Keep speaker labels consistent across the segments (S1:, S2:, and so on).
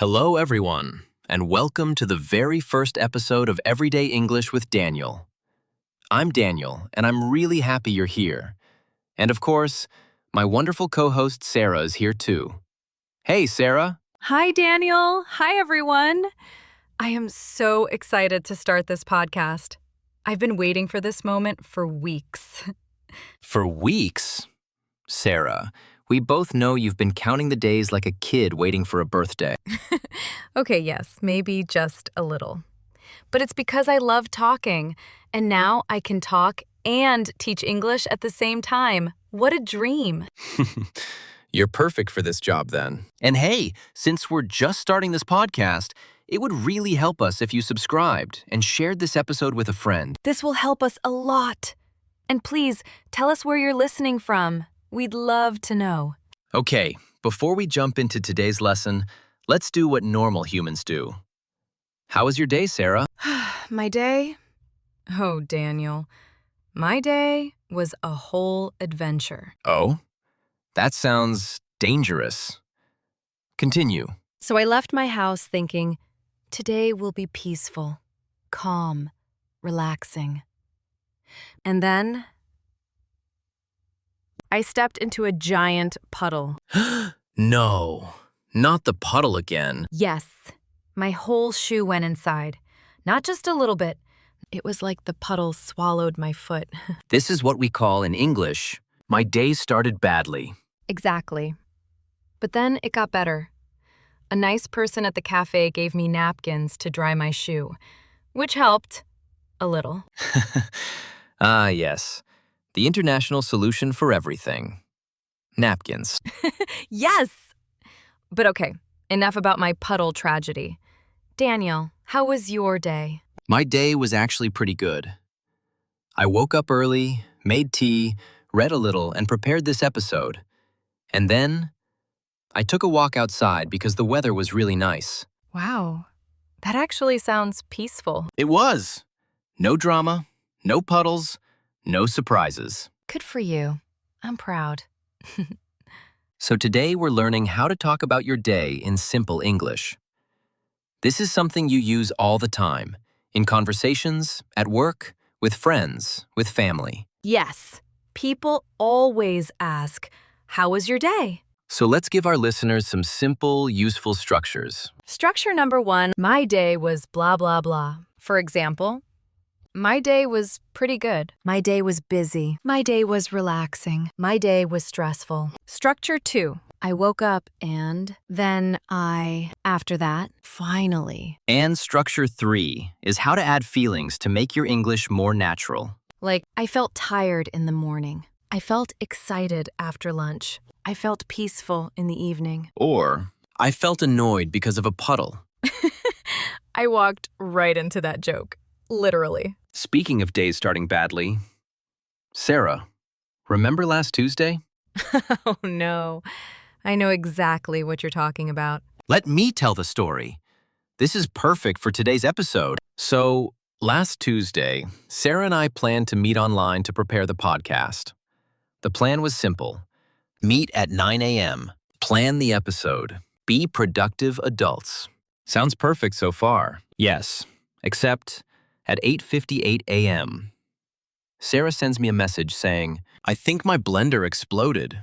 S1: Hello, everyone, and welcome to the very first episode of Everyday English with Daniel. I'm Daniel, and I'm really happy you're here. And of course, my wonderful co-host Sarah is here too. Hey, Sarah.
S2: Hi, Daniel. Hi, everyone. I am so excited to start this podcast. I've been waiting for this moment for weeks.
S1: For weeks? Sarah, we both know you've been counting the days like a kid waiting for a birthday.
S2: Okay, yes, maybe just a little. But it's because I love talking, and now I can talk and teach English at the same time. What a dream.
S1: You're perfect for this job then. And hey, since we're just starting this podcast, it would really help us if you subscribed and shared this episode with a friend.
S2: This will help us a lot. And please, tell us where you're listening from. We'd love to know.
S1: Okay, before we jump into today's lesson, let's do what normal humans do. How was your day, Sarah?
S2: My day? Oh, Daniel. My day was a whole adventure.
S1: Oh? That sounds dangerous. Continue.
S2: So I left my house thinking, today will be peaceful, calm, relaxing. And then I stepped into a giant puddle.
S1: No, not the puddle again.
S2: Yes, my whole shoe went inside. Not just a little bit. It was like the puddle swallowed my foot.
S1: This is what we call in English, my day started badly.
S2: Exactly. But then it got better. A nice person at the cafe gave me napkins to dry my shoe, which helped a little.
S1: Ah, yes. The international solution for everything. Napkins.
S2: Yes! But okay, enough about my puddle tragedy. Daniel, how was your day?
S1: My day was actually pretty good. I woke up early, made tea, read a little, and prepared this episode. And then I took a walk outside because the weather was really nice.
S2: Wow, that actually sounds peaceful.
S1: It was. No drama, no puddles, no surprises.
S2: Good for you. I'm proud.
S1: So today we're learning how to talk about your day in simple English. This is something you use all the time, in conversations, at work, with friends, with family.
S2: Yes, people always ask, how was your day?
S1: So let's give our listeners some simple, useful structures.
S2: Structure number 1, my day was blah, blah, blah. For example, my day was pretty good. My day was busy. My day was relaxing. My day was stressful. Structure 2, I woke up and then after that, finally.
S1: And structure 3 is how to add feelings to make your English more natural.
S2: Like, I felt tired in the morning. I felt excited after lunch. I felt peaceful in the evening.
S1: Or, I felt annoyed because of a puddle.
S2: I walked right into that joke. Literally.
S1: Speaking of days starting badly, Sarah, remember last Tuesday?
S2: Oh no, I know exactly what you're talking about.
S1: Let me tell the story. This is perfect for today's episode. So, last Tuesday, Sarah and I planned to meet online to prepare the podcast. The plan was simple. Meet at 9 a.m. Plan the episode. Be productive adults. Sounds perfect so far. Yes, except at 8:58 a.m. Sarah sends me a message saying, I think my blender exploded.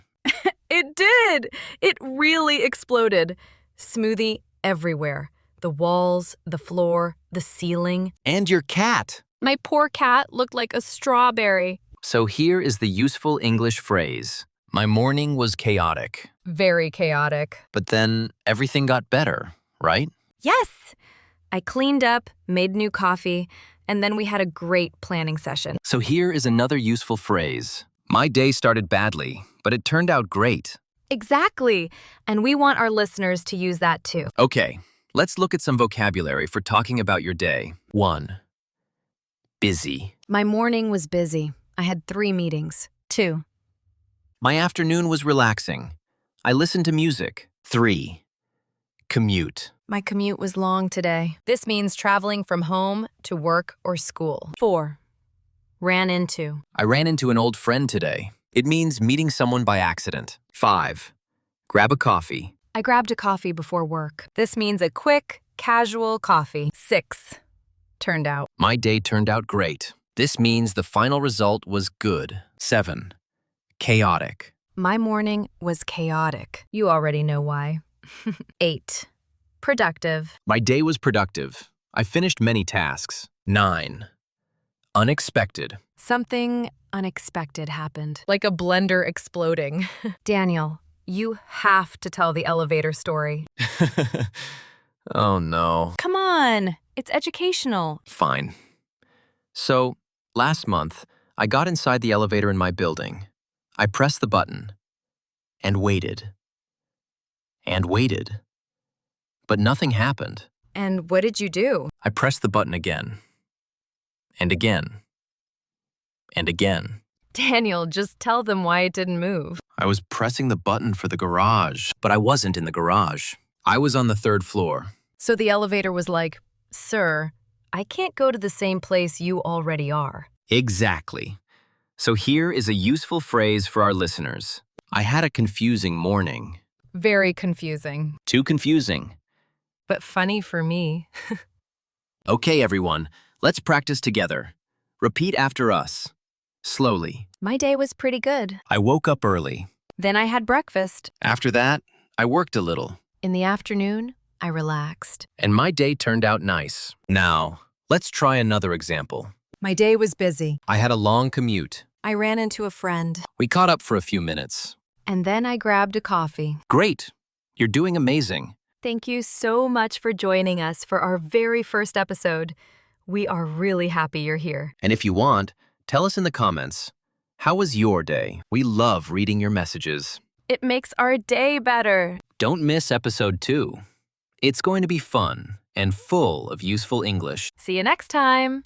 S2: It did! It really exploded. Smoothie everywhere. The walls, the floor, the ceiling.
S1: And your cat.
S2: My poor cat looked like a strawberry.
S1: So here is the useful English phrase. My morning was chaotic.
S2: Very chaotic.
S1: But then everything got better, right?
S2: Yes! I cleaned up, made new coffee, and then we had a great planning session.
S1: So here is another useful phrase. My day started badly, but it turned out great.
S2: Exactly. And we want our listeners to use that too.
S1: Okay, let's look at some vocabulary for talking about your day. 1. Busy.
S2: My morning was busy. I had 3 meetings. 2.
S1: My afternoon was relaxing. I listened to music. 3. Commute.
S2: My commute was long today. This means traveling from home to work or school. 4. Ran into.
S1: I ran into an old friend today. It means meeting someone by accident. 5. Grab a coffee.
S2: I grabbed a coffee before work. This means a quick, casual coffee. 6. Turned out.
S1: My day turned out great. This means the final result was good. 7. Chaotic.
S2: My morning was chaotic. You already know why. 8. Productive.
S1: My day was productive. I finished many tasks. 9. Unexpected.
S2: Something unexpected happened. Like a blender exploding. Daniel, you have to tell the elevator story.
S1: Oh no.
S2: Come on, it's educational.
S1: Fine. So, last month, I got inside the elevator in my building. I pressed the button and waited. And waited. But nothing happened.
S2: And what did you do?
S1: I pressed the button again. And again. And again.
S2: Daniel, just tell them why it didn't move.
S1: I was pressing the button for the garage, but I wasn't in the garage. I was on the 3rd floor.
S2: So the elevator was like, "Sir, I can't go to the same place you already are."
S1: Exactly. So here is a useful phrase for our listeners. I had a confusing morning.
S2: Very confusing,
S1: Too confusing.
S2: but funny for me.
S1: Okay, everyone, let's practice together. Repeat after us. Slowly.
S2: My day was pretty good.
S1: I woke up early.
S2: Then I had breakfast.
S1: After that, I worked a little.
S2: In the afternoon, I relaxed.
S1: And my day turned out nice. Now, let's try another example.
S2: My day was busy.
S1: I had a long commute.
S2: I ran into a friend.
S1: We caught up for a few minutes.
S2: And then I grabbed a coffee.
S1: Great. You're doing amazing.
S2: Thank you so much for joining us for our very first episode. We are really happy you're here.
S1: And if you want, tell us in the comments, how was your day? We love reading your messages.
S2: It makes our day better.
S1: Don't miss episode 2. It's going to be fun and full of useful English.
S2: See you next time.